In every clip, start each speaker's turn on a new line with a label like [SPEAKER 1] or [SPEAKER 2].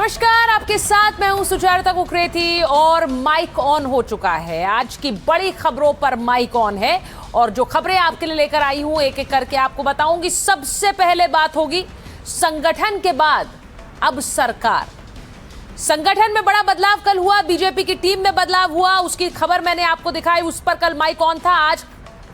[SPEAKER 1] नमस्कार, आपके साथ मैं हूं सुचारुता कुकरेती और माइक ऑन हो चुका है। आज की बड़ी खबरों पर माइक ऑन है और जो खबरें आपके लिए लेकर आई हूं एक एक करके आपको बताऊंगी। सबसे पहले बात होगी संगठन के बाद अब सरकार। संगठन में बड़ा बदलाव कल हुआ, बीजेपी की टीम में बदलाव हुआ, उसकी खबर मैंने आपको दिखाई, उस पर कल माइक ऑन था। आज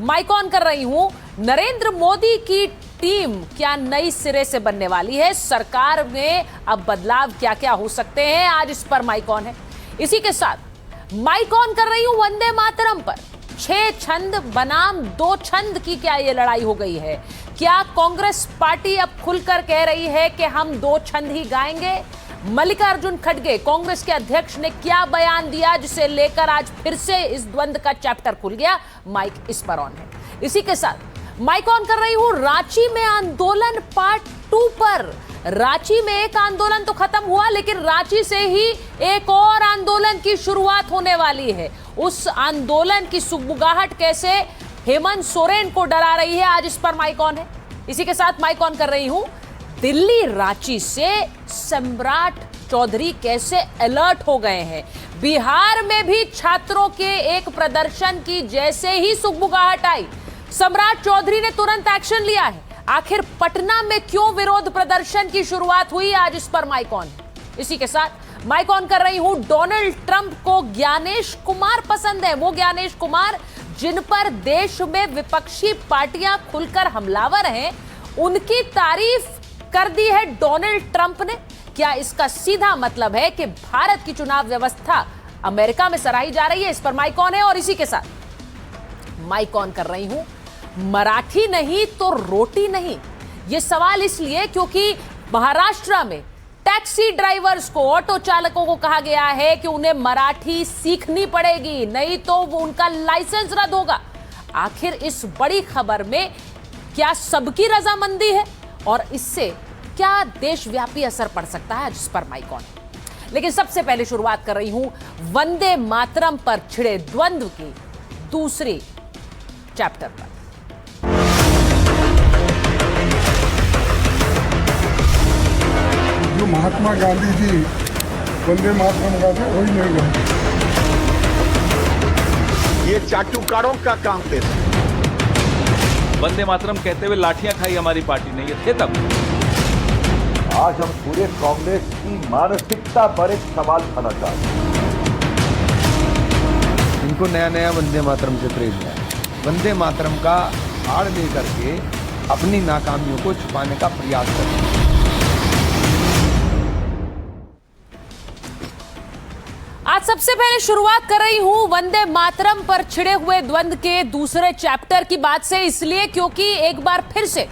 [SPEAKER 1] माइक ऑन कर रही हूं नरेंद्र मोदी की टीम क्या नई सिरे से बनने वाली है, सरकार में अब बदलाव क्या क्या हो सकते हैं, आज इस पर माइक ऑन है। इसी के साथ माइक ऑन कर रही हूं वंदे मातरम पर। 6 छंद बनाम 2 छंद की क्या ये लड़ाई हो गई है? क्या कांग्रेस पार्टी अब खुलकर कह रही है कि हम 2 छंद ही गाएंगे? मल्लिकार्जुन खड़गे कांग्रेस के अध्यक्ष ने क्या बयान दिया जिसे लेकर आज फिर से इस द्वंद का चैप्टर खुल गया? माइक इस पर ऑन है। इसी के साथ माइक ऑन कर रही हूं रांची में आंदोलन पार्ट 2 पर। रांची में एक आंदोलन तो खत्म हुआ, लेकिन रांची से ही एक और आंदोलन की शुरुआत होने वाली है। उस आंदोलन की सुगबुगाहट कैसे हेमंत सोरेन को डरा रही है, आज इस पर माइक ऑन है। इसी के साथ माइक ऑन कर रही हूं दिल्ली रांची से सम्राट चौधरी कैसे अलर्ट हो गए हैं। बिहार में भी छात्रों के एक प्रदर्शन की जैसे ही सुगबुगाहट आई, सम्राट चौधरी ने तुरंत एक्शन लिया है। आखिर पटना में क्यों विरोध प्रदर्शन की शुरुआत हुई, आज इस पर माइक ऑन। इसी के साथ माइक ऑन कर रही हूं डोनाल्ड ट्रंप को ज्ञानेश कुमार पसंद है। वो ज्ञानेश कुमार जिन पर देश में विपक्षी पार्टियां खुलकर हमलावर हैं, उनकी तारीफ कर दी है डोनाल्ड ट्रंप ने। क्या इसका सीधा मतलब है कि भारत की चुनाव व्यवस्था अमेरिका में सराही जा रही है? इस पर माइक ऑन है। और इसी के साथ माइक ऑन कर रही हूं मराठी नहीं तो रोटी नहीं। यह सवाल इसलिए क्योंकि महाराष्ट्र में टैक्सी ड्राइवर्स को, ऑटो चालकों को कहा गया है कि उन्हें मराठी सीखनी पड़ेगी, नहीं तो वो उनका लाइसेंस रद्द होगा। आखिर इस बड़ी खबर में क्या सबकी रजामंदी है और इससे क्या देशव्यापी असर पड़ सकता है, जिस पर माइक ऑन। लेकिन सबसे पहले शुरुआत कर रही हूं वंदे मातरम पर छिड़े द्वंद्व की दूसरी चैप्टर पर।
[SPEAKER 2] जो महात्मा गांधी जी वंदे मातरम गाते वही नहीं गाते।
[SPEAKER 3] ये चाटुकारों का काम थे।
[SPEAKER 4] वंदे मातरम कहते हुए लाठियां खाई हमारी पार्टी ने, ये थे तब।
[SPEAKER 5] आज हम पूरे कांग्रेस की मानसिकता पर एक सवाल खड़ा चाहते हैं।
[SPEAKER 6] इनको नया नया वंदे मातरम से प्रेम है। वंदे मातरम का आड़ ले करके अपनी नाकामियों को छुपाने का प्रयास करते हैं।
[SPEAKER 1] आज सबसे पहले शुरुआत कर रही हूं वंदे मातरम पर छिड़े हुए द्वंद्व के दूसरे चैप्टर की बात से, इसलिए क्योंकि एक बार फिर से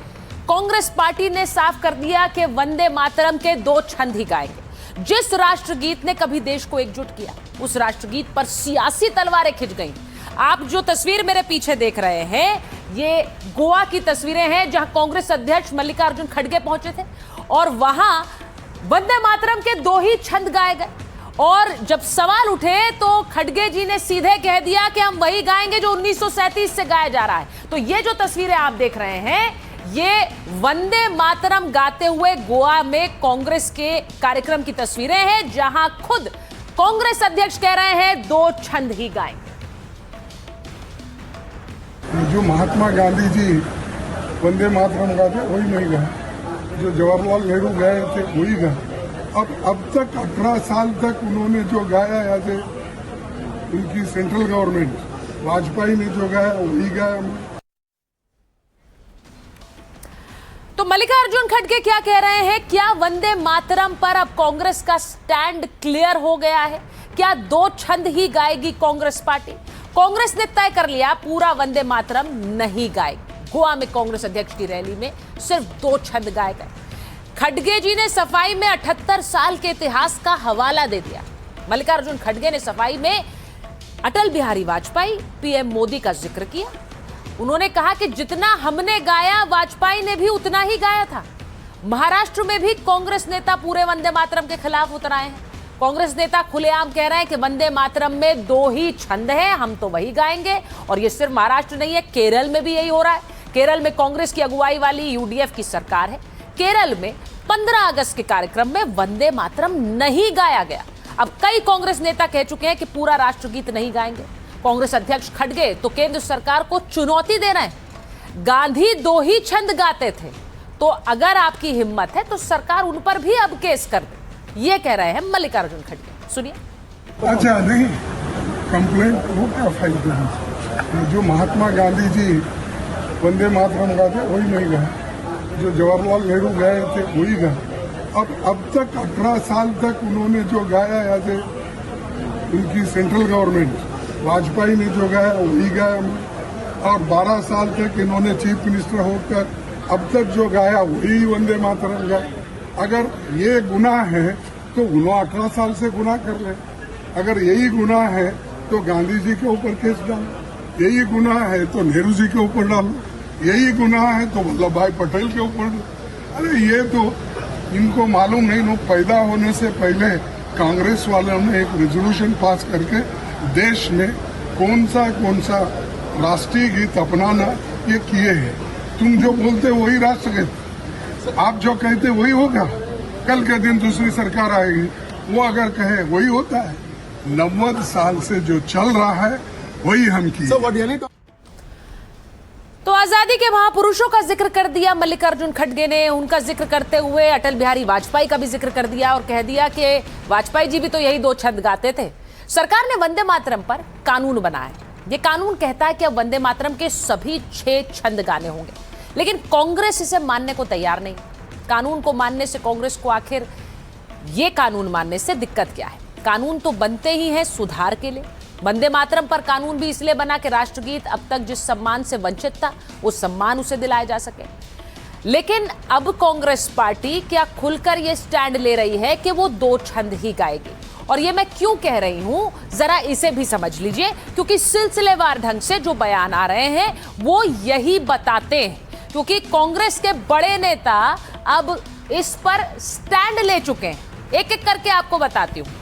[SPEAKER 1] कांग्रेस पार्टी ने साफ कर दिया कि वंदे मातरम के 2 छंद ही गाएंगे। जिस राष्ट्रगीत ने कभी देश को एकजुट किया, उस राष्ट्रगीत पर सियासी तलवारें खिंच गईं। आप जो तस्वीर मेरे पीछे देख रहे हैं, ये गोवा की तस्वीरें हैं जहां कांग्रेस अध्यक्ष मल्लिकार्जुन खड़गे पहुंचे थे और वहां वंदे मातरम के 2 ही छंद गाए गए। और जब सवाल उठे तो खड़गे जी ने सीधे कह दिया कि हम वही गाएंगे जो 1937 से गाया जा रहा है। तो ये जो तस्वीरें आप देख रहे हैं, ये वंदे मातरम गाते हुए गोवा में कांग्रेस के कार्यक्रम की तस्वीरें हैं, जहां खुद कांग्रेस अध्यक्ष कह रहे हैं 2 छंद ही गाएंगे।
[SPEAKER 2] जो महात्मा गांधी जी वंदे मातरम गाते वही नहीं गाए। जो जवाहरलाल नेहरू गाए थे वही गाए। अब तक 18 साल तक उन्होंने जो गाया, ऐसे उनकी सेंट्रल गवर्नमेंट वाजपेयी ने जो गाया वही गाया।
[SPEAKER 1] तो मल्लिकार्जुन खड़गे क्या कह रहे हैं? क्या वंदे मातरम पर अब कांग्रेस का स्टैंड क्लियर हो गया है? क्या 2 छंद ही गाएगी कांग्रेस पार्टी? कांग्रेस ने तय कर लिया पूरा वंदे मातरम नहीं गाएगी। गोवा में कांग्रेस अध्यक्ष की रैली में सिर्फ 2 छंद गाए गए। खड़गे जी ने सफाई में 78 साल के इतिहास का हवाला दे दिया। मल्लिकार्जुन खड़गे ने सफाई में अटल बिहारी वाजपेयी, पीएम मोदी का जिक्र किया। उन्होंने कहा कि जितना हमने गाया वाजपेयी ने भी उतना ही गाया था। महाराष्ट्र में भी कांग्रेस नेता पूरे वंदे मातरम के खिलाफ उतर आए हैं। कांग्रेस नेता खुलेआम कह रहे हैं कि वंदे मातरम में 2 ही छंद हैं, हम तो वही गाएंगे। और ये सिर्फ महाराष्ट्र नहीं है, केरल में भी यही हो रहा है। केरल में कांग्रेस की अगुवाई वाली यूडीएफ की सरकार है। केरल में 15 अगस्त के कार्यक्रम में वंदे मातरम नहीं गाया गया। अब कई कांग्रेस नेता कह चुके हैं कि पूरा राष्ट्रगीत नहीं गाएंगे। कांग्रेस अध्यक्ष खड़गे तो केंद्र सरकार को चुनौती दे रहे हैं। गांधी 2 ही छंद गाते थे, तो अगर आपकी हिम्मत है तो सरकार उन पर भी अब केस कर दे, ये कह रहे हैं मल्लिकार्जुन खड़गे। सुनिए।
[SPEAKER 2] अच्छा नहीं, कंप्लेंट वो क्या फायदा है? जो महात्मा गांधी जी वंदे मातरम गाते वही नहीं गाए, जो जवाहरलाल नेहरू गाए थे वही गाए। अब तक 18 साल तक उन्होंने जो गाया ऐसे उनकी सेंट्रल गवर्नमेंट, वाजपेयी ने जो गाया वही गाया, और 12 साल तक इन्होंने चीफ मिनिस्टर होकर अब तक जो गाया वही वंदे मातरम गाया। अगर ये गुनाह है तो उन्होंने 18 साल से गुनाह कर रहे। अगर यही गुनाह है तो गांधी जी के ऊपर केस डालो, यही गुनाह है तो नेहरू जी के ऊपर डालो, यही गुनाह है तो वल्लभ भाई पटेल के ऊपर डालो। अरे ये तो इनको मालूम नहीं, लोग पैदा होने से पहले कांग्रेस वालों ने एक रेजोल्यूशन पास करके देश में कौन सा राष्ट्रीय गीत अपनाना ये किए हैं। तुम जो बोलते वही राष्ट्रगीत, आप जो कहते वही होगा। कल के दिन दूसरी सरकार आएगी, वो अगर कहे वही होता है। 90 साल से जो चल रहा है वही हम किए।
[SPEAKER 1] तो आजादी के महापुरुषों का जिक्र कर दिया मल्लिकार्जुन खड़गे ने। उनका जिक्र करते हुए अटल बिहारी वाजपेयी का भी जिक्र कर दिया और कह दिया कि वाजपेयी जी भी तो यही 2 छंद गाते थे। सरकार ने वंदे मातरम पर कानून बनाया। ये कानून कहता है कि अब वंदे मातरम के सभी 6 छंद गाने होंगे, लेकिन कांग्रेस इसे मानने को तैयार नहीं। कानून को मानने से कांग्रेस को आखिर ये कानून मानने से दिक्कत क्या है? कानून तो बनते ही हैं सुधार के लिए। वंदे मातरम पर कानून भी इसलिए बना कि राष्ट्रगीत अब तक जिस सम्मान से वंचित था वो सम्मान उसे दिलाया जा सके। लेकिन अब कांग्रेस पार्टी क्या खुलकर ये स्टैंड ले रही है कि वो 2 छंद ही गाएगी। और ये मैं क्यों कह रही हूं, जरा इसे भी समझ लीजिए, क्योंकि सिलसिलेवार ढंग से जो बयान आ रहे हैं वो यही बताते हैं। क्योंकि कांग्रेस के बड़े नेता अब इस पर स्टैंड ले चुके हैं। एक एक करके आपको बताती हूं।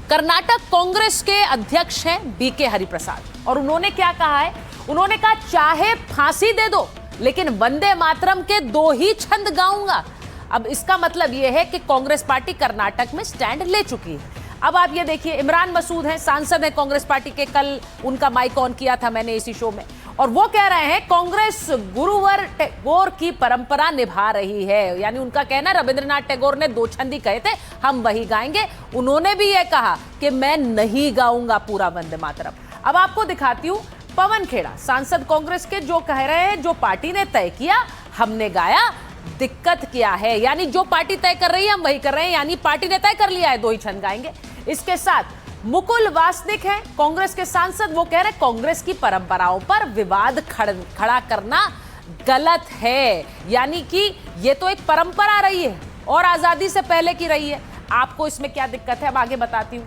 [SPEAKER 1] कर्नाटक कांग्रेस के अध्यक्ष हैं बीके हरिप्रसाद, और उन्होंने क्या कहा है? उन्होंने कहा चाहे फांसी दे दो लेकिन वंदे मातरम के 2 ही छंद गाऊंगा। अब इसका मतलब यह है कि कांग्रेस पार्टी कर्नाटक में स्टैंड ले चुकी है। अब आप ये देखिए, इमरान मसूद हैं, सांसद हैं कांग्रेस पार्टी के। कल उनका माइक ऑन किया था मैंने इसी शो में, और वो कह रहे हैं कांग्रेस गुरुवर टैगोर की परंपरा निभा रही है। यानी उनका कहना, रविंद्रनाथ टैगोर ने 2 छंद ही कहे थे, हम वही गाएंगे। उन्होंने भी ये कहा कि मैं नहीं गाऊंगा पूरा वंदे मातरम। अब आपको दिखाती हूं पवन खेड़ा, सांसद कांग्रेस के, जो कह रहे हैं जो पार्टी ने तय किया हमने गाया, दिक्कत क्या है? यानी जो पार्टी तय कर रही है हम वही कर रहे हैं, यानी पार्टी ने तय कर लिया है 2 ही छंद गाएंगे। इसके साथ मुकुल वासनिक हैं कांग्रेस के सांसद, वो कह रहे कांग्रेस की परंपराओं पर विवाद खड़ा करना गलत है। यानी कि ये तो एक परंपरा रही है और आजादी से पहले की रही है, आपको इसमें क्या दिक्कत है? अब आगे बताती हूं।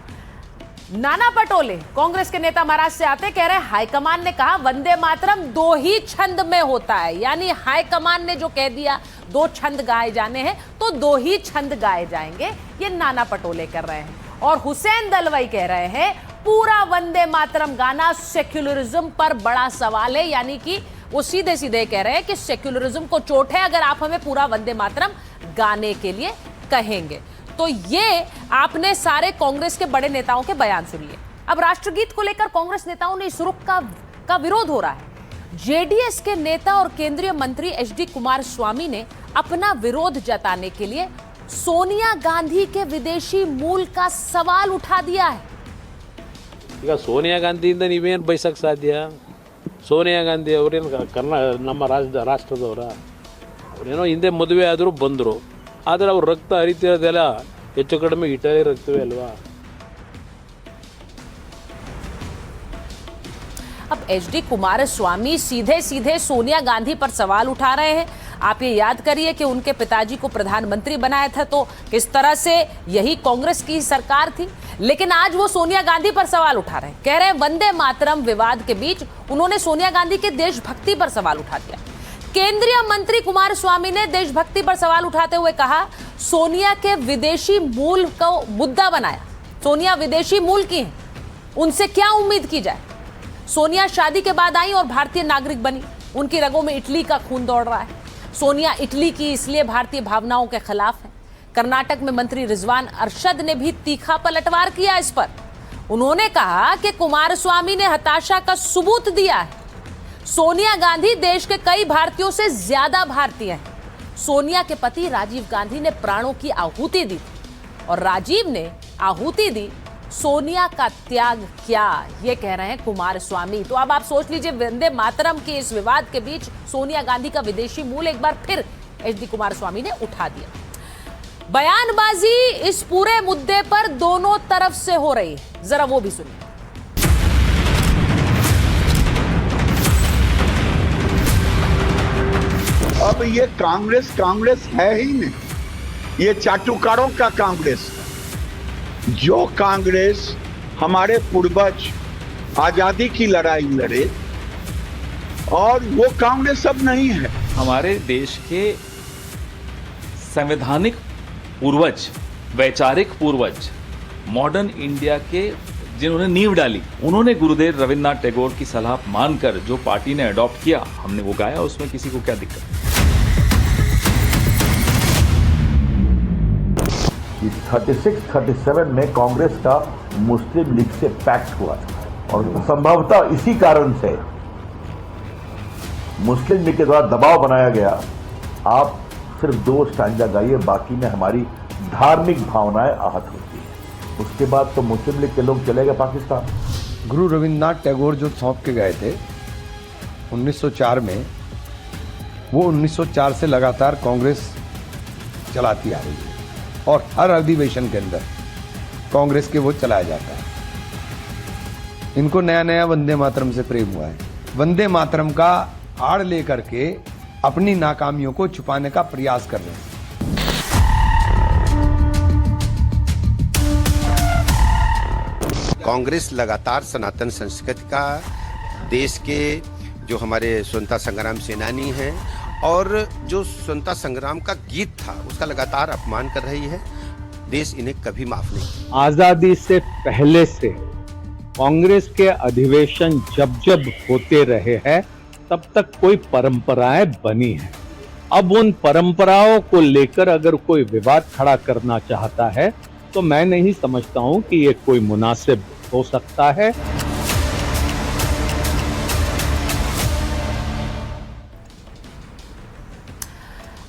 [SPEAKER 1] नाना पटोले कांग्रेस के नेता महाराष्ट्र से आते, कह रहे हाईकमान ने कहा वंदे मातरम 2 ही छंद में होता है। यानी हाईकमान ने जो कह दिया 2 छंद गाए जाने हैं तो 2 ही छंद गाए जाएंगे, ये नाना पटोले कर रहे हैं। और हुसैन दलवाई कह रहे हैं पूरा वंदे मातरम गाना सेक्युलरिज्म पर बड़ा सवाल है। यानी कि वो सीधे सीधे कह रहे हैं कि सेक्युलरिज्म को चोट है अगर आप हमें पूरा वंदे मातरम गाने के लिए कहेंगे। तो ये आपने सारे कांग्रेस के बड़े नेताओं के बयान सुन लिए। अब राष्ट्रगीत को लेकर कांग्रेस नेताओं ने इस रुख का विरोध हो रहा है। जेडीएस के नेता और केंद्रीय मंत्री एचडी कुमारस्वामी ने अपना विरोध जताने के लिए सोनिया गांधी के विदेशी मूल का सवाल उठा दिया है।
[SPEAKER 7] ಈಗ ಸೋನಿಯಾ ಗಾಂಧಿಯಿಂದ ನೀವೇನು ಬಯಸಕ್ಕೆ ಸಾಧ್ಯ? ಸೋನಿಯಾ ಗಾಂಧಿ ಅವರೇನು ನಮ್ಮ ರಾಷ್ಟ್ರದವರ? ಅವರೇನೋ ಹಿಂದೆ ಮದುವೆ ಆದರೂ ಬಂದರು, ಆದರೆ ಅವ್ರ ರಕ್ತ ಹರಿತಿರೋದೆಲ್ಲ ಹೆಚ್ಚು ಕಡಿಮೆ ಇಟಲಿ ರಕ್ತವೇ ಅಲ್ವಾ?
[SPEAKER 1] अब एचडी कुमारस्वामी सीधे सीधे सोनिया गांधी पर सवाल उठा रहे हैं। आप ये याद करिए कि उनके पिताजी को प्रधानमंत्री बनाया था, तो किस तरह से यही कांग्रेस की सरकार थी। लेकिन आज वो सोनिया गांधी पर सवाल उठा रहे हैं, कह रहे हैं वंदे मातरम विवाद के बीच उन्होंने सोनिया गांधी के देशभक्ति पर सवाल उठा दिया। केंद्रीय मंत्री कुमारस्वामी ने देशभक्ति पर सवाल उठाते हुए कहा सोनिया के विदेशी मूल को मुद्दा बनाया। सोनिया विदेशी मूल की हैं, उनसे क्या उम्मीद की जाए? सोनिया शादी के बाद आई और भारतीय नागरिक बनी, उनकी रगों में इटली का खून दौड़ रहा है। सोनिया इटली की इसलिए भारतीय भावनाओं के खिलाफ है। कर्नाटक में मंत्री रिजवान अरशद ने भी तीखा पलटवार किया इस पर। उन्होंने कहा कि कुमारस्वामी ने हताशा का सबूत दिया है। सोनिया गांधी देश के कई भारतीयों से ज्यादा भारतीय हैं। सोनिया के पति राजीव गांधी ने प्राणों की आहुति दी और राजीव ने आहुति दी, सोनिया का त्याग क्या, ये कह रहे हैं कुमारस्वामी। तो अब आप सोच लीजिए, वंदे मातरम के इस विवाद के बीच सोनिया गांधी का विदेशी मूल एक बार फिर एचडी कुमारस्वामी ने उठा दिया। बयानबाजी इस पूरे मुद्दे पर दोनों तरफ से हो रही है, जरा वो भी सुनिए।
[SPEAKER 3] अब ये कांग्रेस है ही नहीं, ये चाटुकारों का कांग्रेस। जो कांग्रेस हमारे पूर्वज आजादी की लड़ाई लड़े, और वो कांग्रेस अब नहीं है।
[SPEAKER 4] हमारे देश के संवैधानिक पूर्वज, वैचारिक पूर्वज, मॉडर्न इंडिया के जिन्होंने नींव डाली, उन्होंने गुरुदेव रविन्द्रनाथ टैगोर की सलाह मानकर जो पार्टी ने अडॉप्ट किया, हमने वो गाया, उसमें किसी को क्या दिक्कत।
[SPEAKER 5] 36-37 में कांग्रेस का मुस्लिम लीग से पैक्ट हुआ था, और संभवतः इसी कारण से मुस्लिम लीग के द्वारा दबाव बनाया गया। आप सिर्फ 2 स्टैंजा गाइए, बाकी में हमारी धार्मिक भावनाएं आहत होती है। उसके बाद तो मुस्लिम लीग के लोग चले गए पाकिस्तान।
[SPEAKER 6] गुरु रविन्द्रनाथ टैगोर जो सौंप के गए थे 1904 में, वो 1904 से लगातार कांग्रेस चलाती आ रही है और हर अधिवेशन के अंदर कांग्रेस के वो चलाया जाता है। इनको नया नया वंदे मातरम से प्रेम हुआ है। वंदे मातरम का आड़ लेकर के अपनी नाकामियों को छुपाने का प्रयास कर रहे हैं।
[SPEAKER 8] कांग्रेस लगातार सनातन संस्कृति का, देश के जो हमारे स्वतंत्रता संग्राम सेनानी हैं और जो स्वतंत्रता संग्राम का गीत था, उसका लगातार अपमान कर रही है। देश इन्हें कभी माफ नहीं।
[SPEAKER 9] आजादी से पहले से कांग्रेस के अधिवेशन जब जब होते रहे हैं, तब तक कोई परंपराएं बनी हैं। अब उन परंपराओं को लेकर अगर कोई विवाद खड़ा करना चाहता है, तो मैं नहीं समझता हूं कि ये कोई मुनासिब हो सकता है।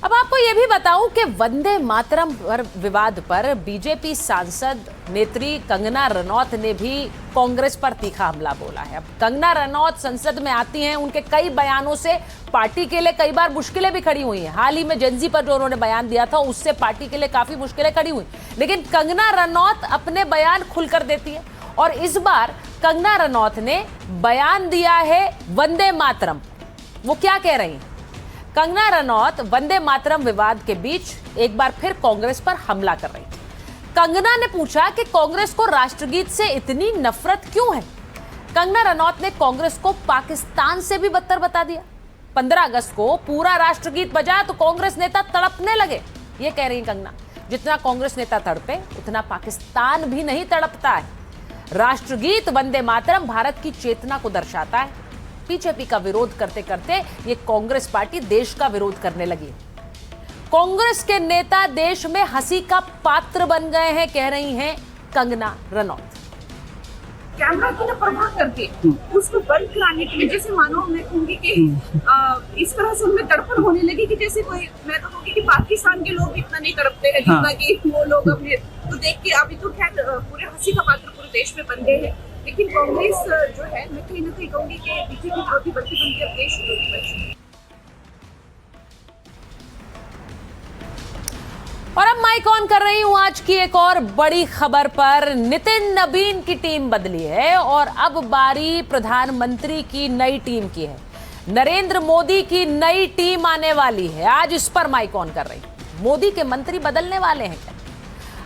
[SPEAKER 1] अब आपको यह भी बताऊं कि वंदे मातरम पर विवाद पर बीजेपी सांसद नेत्री कंगना रनौत ने भी कांग्रेस पर तीखा हमला बोला है। अब कंगना रनौत संसद में आती हैं, उनके कई बयानों से पार्टी के लिए कई बार मुश्किलें भी खड़ी हुई हैं। हाल ही में जेनजी पर जो उन्होंने बयान दिया था, उससे पार्टी के लिए काफी मुश्किलें खड़ी हुई, लेकिन कंगना रनौत अपने बयान खुलकर देती है। और इस बार कंगना रनौत ने बयान दिया है वंदे मातरम। वो क्या कह रही हैं? कंगना रनौत वंदे मातरम विवाद के बीच एक बार फिर कांग्रेस पर हमला कर रही थी। कंगना ने पूछा कि कांग्रेस को राष्ट्रगीत से इतनी नफरत क्यों है। कंगना रनौत ने कांग्रेस को पाकिस्तान से भी बदतर बता दिया। 15 अगस्त को पूरा राष्ट्रगीत बजा तो कांग्रेस नेता तड़पने लगे। ये कह रही कंगना, जितना कांग्रेस नेता तड़पे उतना पाकिस्तान भी नहीं तड़पता है। राष्ट्रगीत वंदे मातरम भारत की चेतना को दर्शाता है। बीजेपी का विरोध करते करते ये कांग्रेस पार्टी देश का विरोध करने लगी। कांग्रेस के नेता देश में हंसी का पात्र बन गए हैं, कह रही हैं कंगना रनौत।
[SPEAKER 10] कैमरा को ना प्रभाव करके उसको बंद कराने के लिए, जैसे मानो मैं कहूँगी कि इस तरह से उनमें तड़पन होने लगी कि जैसे कोई, मैं तो कहूँगी कि पाकिस्तान के लोग इतना नहीं तड़पते हैं जितना कि वो लोग अपने, तो देख के अभी तो खैर पूरे हंसी का पात्र पूरे देश में बन गए हैं। लेकिन कांग्रेस जो है, मैं कहीं ना कहीं कहूँगी कि बीजेपी विरोधी बनती बनती अब देश विरोधी बन चुकी है।
[SPEAKER 1] और अब माइक ऑन कर रही हूं आज की एक और बड़ी खबर पर। नितिन नबीन की टीम बदली है और अब बारी प्रधानमंत्री की नई टीम की है। नरेंद्र मोदी की नई टीम आने वाली है, आज इस पर माइक ऑन कर रही हूं। मोदी के मंत्री बदलने वाले हैं क्या?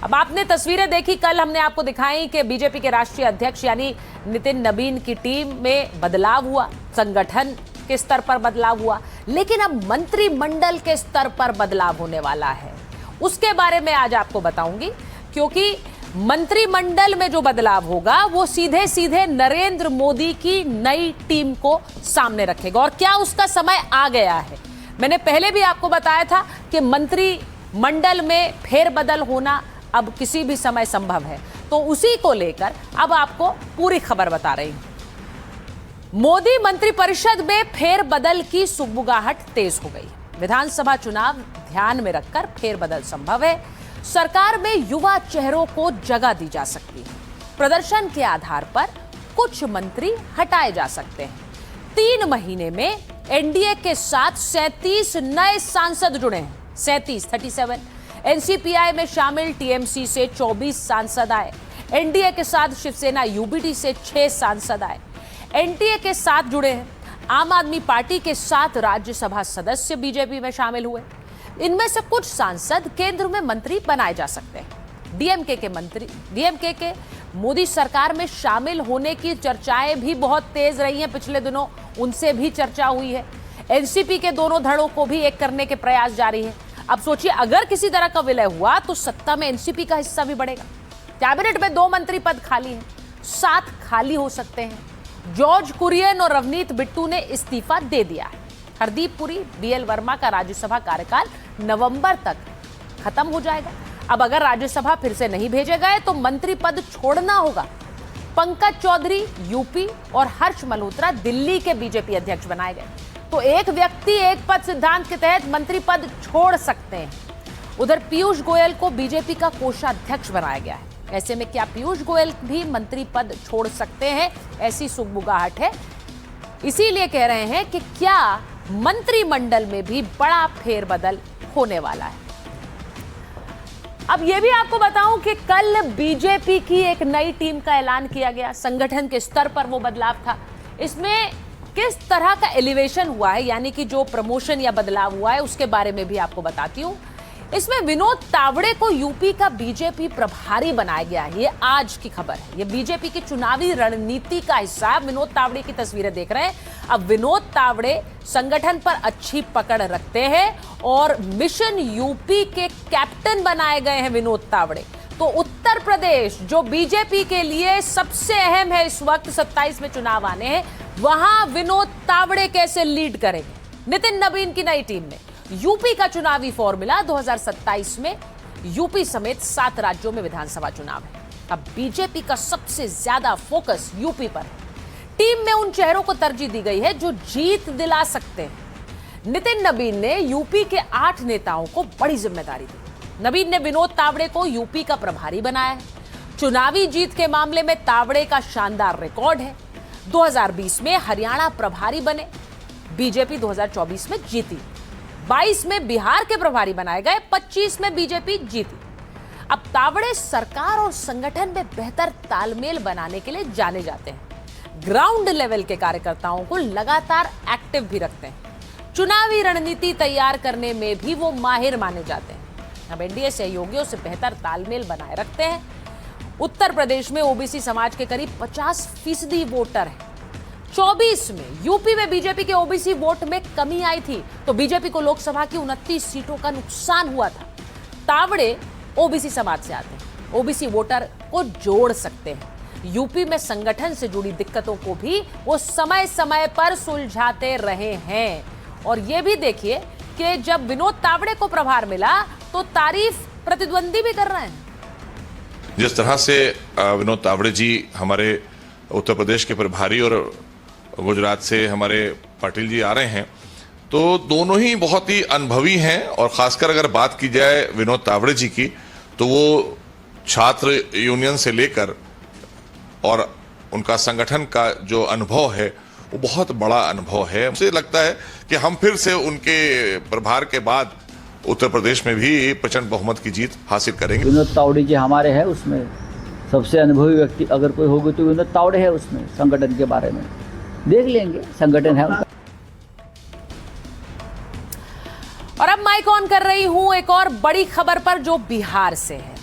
[SPEAKER 1] अब आपने तस्वीरें देखी, कल हमने आपको दिखाई कि बीजेपी के राष्ट्रीय अध्यक्ष यानी नितिन नबीन की टीम में बदलाव हुआ, संगठन के स्तर पर बदलाव हुआ, लेकिन अब मंत्रिमंडल के स्तर पर बदलाव होने वाला है। उसके बारे में आज आपको बताऊंगी, क्योंकि मंत्रिमंडल में जो बदलाव होगा वो सीधे सीधे नरेंद्र मोदी की नई टीम को सामने रखेगा। और क्या उसका समय आ गया है? मैंने पहले भी आपको बताया था कि मंत्री मंडल में फेरबदल होना अब किसी भी समय संभव है, तो उसी को लेकर अब आपको पूरी खबर बता रही हूं। मोदी मंत्रिपरिषद में फेरबदल की सुगबुगाहट तेज हो गई। विधानसभा चुनाव ध्यान में रखकर फेरबदल संभव है। सरकार में युवा चेहरों को जगह दी जा सकती है। प्रदर्शन के आधार पर कुछ मंत्री हटाए जा सकते हैं। 3 महीने में एनडीए के साथ 37 नए सांसद जुड़े हैं। 37 एनसीपीआई में शामिल टीएमसी से 24 सांसद आए। एनडीए के साथ शिवसेना यूबीडी से 6 सांसद आए। एनडीए के साथ जुड़े हैं। आम आदमी पार्टी के 7 राज्यसभा सदस्य बीजेपी में शामिल हुए। इनमें से कुछ सांसद केंद्र में मंत्री बनाए जा सकते हैं। डीएमके के मोदी सरकार में शामिल होने की चर्चाएं भी बहुत तेज रही हैं पिछले दिनों, उनसे भी चर्चा हुई है। एनसीपी के दोनों धड़ों को भी एक करने के प्रयास जारी है। अब सोचिए, अगर किसी तरह का विलय हुआ तो सत्ता में एनसीपी का हिस्सा भी बढ़ेगा। कैबिनेट में 2 मंत्री पद खाली हैं, 7 खाली हो सकते हैं। जॉर्ज कुरियन और रवनीत बिट्टू ने इस्तीफा दे दिया है। हरदीप पुरी, बीएल वर्मा का राज्यसभा कार्यकाल नवंबर तक खत्म हो जाएगा। अब अगर राज्यसभा फिर से नहीं भेजे गए तो मंत्री पद छोड़ना होगा। पंकज चौधरी यूपी और हर्ष मल्होत्रा दिल्ली के बीजेपी अध्यक्ष बनाए गए, तो एक व्यक्ति एक पद सिद्धांत के तहत मंत्री पद छोड़ सकते हैं। उधर पीयूष गोयल को बीजेपी का कोषाध्यक्ष बनाया गया है। ऐसे में क्या पीयूष गोयल भी मंत्री पद छोड़ सकते हैं? ऐसी सुगबुगाहट है। इसीलिए कह रहे हैं कि क्या मंत्रिमंडल में भी बड़ा फेरबदल होने वाला है। अब यह भी आपको बताऊं कि कल बीजेपी की एक नई टीम का ऐलान किया गया। संगठन के स्तर पर वो बदलाव था। इसमें किस तरह का एलिवेशन हुआ है, यानी कि जो प्रमोशन या बदलाव हुआ है, उसके बारे में भी आपको बताती हूं। इसमें विनोद तावड़े को यूपी का बीजेपी प्रभारी बनाया गया है। ये आज की खबर है। ये बीजेपी की चुनावी रणनीति का हिस्सा है। विनोद तावड़े की तस्वीरें देख रहे हैं। अब विनोद तावड़े संगठन पर अच्छी पकड़ रखते हैं और मिशन यूपी के कैप्टन बनाए गए हैं विनोद तावड़े। तो उत्तर प्रदेश जो बीजेपी के लिए सबसे अहम है, इस वक्त 27 में चुनाव आने हैं, वहां विनोद तावड़े कैसे लीड करेंगे? नितिन नवीन की नई टीम में यूपी का चुनावी फॉर्मूला 2027 में यूपी समेत 7 राज्यों में विधानसभा चुनाव है। अब बीजेपी का सबसे ज्यादा फोकस यूपी पर है। टीम में उन चेहरों को तरजीह दी गई है जो जीत दिला सकते हैं। नितिन नवीन ने यूपी के 8 नेताओं को बड़ी जिम्मेदारी दी। नवीन ने विनोद तावड़े को यूपी का प्रभारी बनाया है। चुनावी जीत के मामले में तावड़े का शानदार रिकॉर्ड है। 2020 में हरियाणा प्रभारी बने, बीजेपी 2024 में जीती। 22 में बिहार के प्रभारी बनाए गए, 25 में बीजेपी जीती। अब तावड़े सरकार और संगठन में बेहतर तालमेल बनाने के लिए जाने जाते हैं। ग्राउंड लेवल के कार्यकर्ताओं को लगातार एक्टिव भी रखते हैं। चुनावी रणनीति तैयार करने में भी वो माहिर माने जाते हैं। अब एनडीए सहयोगियों से बेहतर तालमेल बनाए रखते हैं। उत्तर प्रदेश में ओबीसी समाज के करीब 50% वोटर हैं। 24 में यूपी में बीजेपी के ओबीसी वोट में कमी आई थी, तो बीजेपी को लोकसभा की 29 सीटों का नुकसान हुआ था। तावड़े ओबीसी समाज से आते हैं, ओबीसी वोटर को जोड़ सकते हैं। यूपी में संगठन से जुड़ी दिक्कतों को भी वो समय समय पर सुलझाते रहे हैं। और ये भी देखिए कि जब विनोद तावड़े को प्रभार मिला तो तारीफ प्रतिद्वंदी भी कर रहे हैं।
[SPEAKER 11] जिस तरह से विनोद तावड़े जी हमारे उत्तर प्रदेश के प्रभारी और गुजरात से हमारे पाटिल जी आ रहे हैं, तो दोनों ही बहुत ही अनुभवी हैं। और खासकर अगर बात की जाए विनोद तावड़े जी की, तो वो छात्र यूनियन से लेकर और उनका संगठन का जो अनुभव है वो बहुत बड़ा अनुभव है। मुझे लगता है कि हम फिर से उनके प्रभार के बाद उत्तर प्रदेश में भी प्रचंड बहुमत की जीत हासिल करेंगे।
[SPEAKER 12] विनोद तावड़े जी हमारे हैं, उसमें सबसे अनुभवी व्यक्ति अगर कोई होगी तो विनोद तावड़े है। उसमें संगठन के बारे में देख लेंगे, संगठन है उनका।
[SPEAKER 1] और अब माइक ऑन कर रही हूं एक और बड़ी खबर पर जो बिहार से है।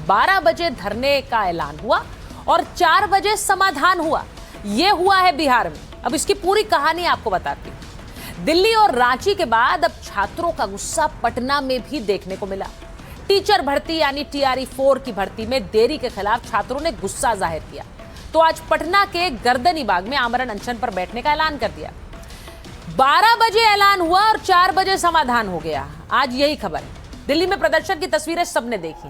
[SPEAKER 1] 12 बजे धरने का ऐलान हुआ और 4 बजे समाधान हुआ। यह हुआ है बिहार में। अब इसकी पूरी कहानी आपको बताती हूं। दिल्ली और रांची के बाद अब छात्रों का गुस्सा पटना में भी देखने को मिला। टीचर भर्ती यानी टीआरई 4 की भर्ती में देरी के खिलाफ छात्रों ने गुस्सा जाहिर किया, तो आज पटना के गर्दनीबाग में आमरण अनशन पर बैठने का ऐलान कर दिया। 12 बजे ऐलान हुआ और 4 बजे समाधान हो गया। आज यही खबर है। दिल्ली में प्रदर्शन की तस्वीरें सबने देखी।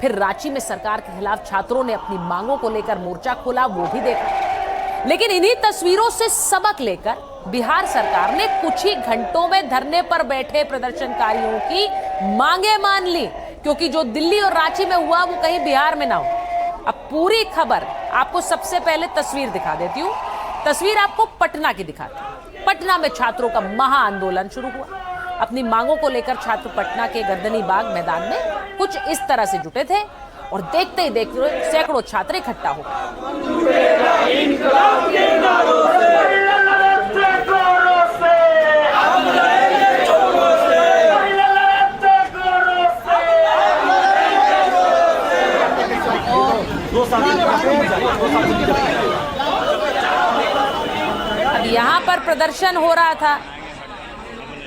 [SPEAKER 1] फिर रांची में सरकार के खिलाफ छात्रों ने अपनी मांगों को लेकर मोर्चा खोला, वो भी देखा। लेकिन इन्हीं तस्वीरों से सबक लेकर बिहार सरकार ने कुछ ही घंटों में धरने पर बैठे प्रदर्शनकारियों की मांगे मान ली, क्योंकि जो दिल्ली और रांची में हुआ वो कहीं बिहार में ना हो। अब पूरी खबर आपको सबसे पहले तस्वीर दिखा देती हूँ। तस्वीर आपको पटना की दिखाती हूँ। पटना में छात्रों का महा आंदोलन शुरू हुआ। अपनी मांगों को लेकर छात्र पटना के गर्दनी बाग मैदान में कुछ इस तरह से जुटे थे और देखते ही देखते सैकड़ों छात्र इकट्ठा हो गए। अब यहाँ पर प्रदर्शन हो रहा था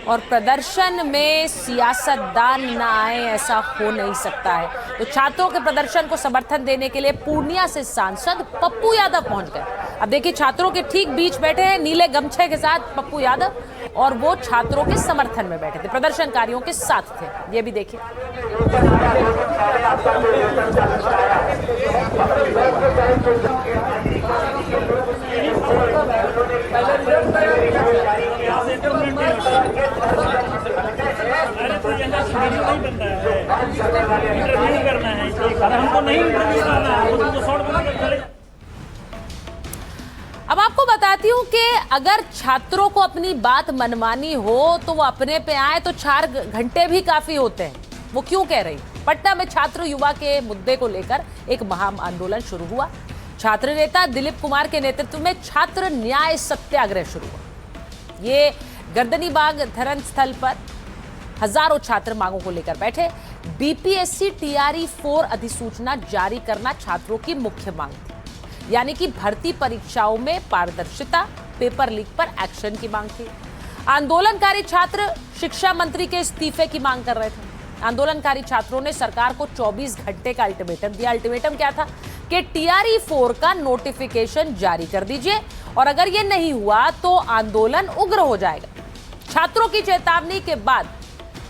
[SPEAKER 1] और प्रदर्शन में सियासतदान न आए ऐसा हो नहीं सकता है। तो छात्रों के प्रदर्शन को समर्थन देने के लिए पूर्णिया से सांसद पप्पू यादव पहुंच गए। अब देखिए छात्रों के ठीक बीच बैठे हैं नीले गमछे के साथ पप्पू यादव, और वो छात्रों के समर्थन में बैठे थे, प्रदर्शनकारियों के साथ थे। ये भी देखिए। अब आपको बताती हूँ कि अगर छात्रों को अपनी बात मनवानी हो तो वो अपने पे आए तो 4 घंटे भी काफी होते हैं। वो क्यों कह रही? पटना में छात्र युवा के मुद्दे को लेकर एक महा आंदोलन शुरू हुआ। छात्र नेता दिलीप कुमार के नेतृत्व में छात्र न्याय सत्याग्रह शुरू हुआ। ये गर्दनी बाग धरन स्थल पर हजारों छात्र मांगों को लेकर बैठे। बीपीएससी टीआरई 4 अधिसूचना जारी करना छात्रों की मुख्य मांग थी, यानी कि भर्ती परीक्षाओं में पारदर्शिता, पेपर लीक पर एक्शन की मांग थी। आंदोलनकारी छात्र शिक्षा मंत्री के इस्तीफे की मांग कर रहे थे। आंदोलनकारी छात्रों ने सरकार को 24 घंटे का अल्टीमेटम दिया। अल्टीमेटम क्या था कि टीआरई 4 का नोटिफिकेशन जारी कर दीजिए और अगर ये नहीं हुआ तो आंदोलन उग्र हो जाएगा। छात्रों की चेतावनी के बाद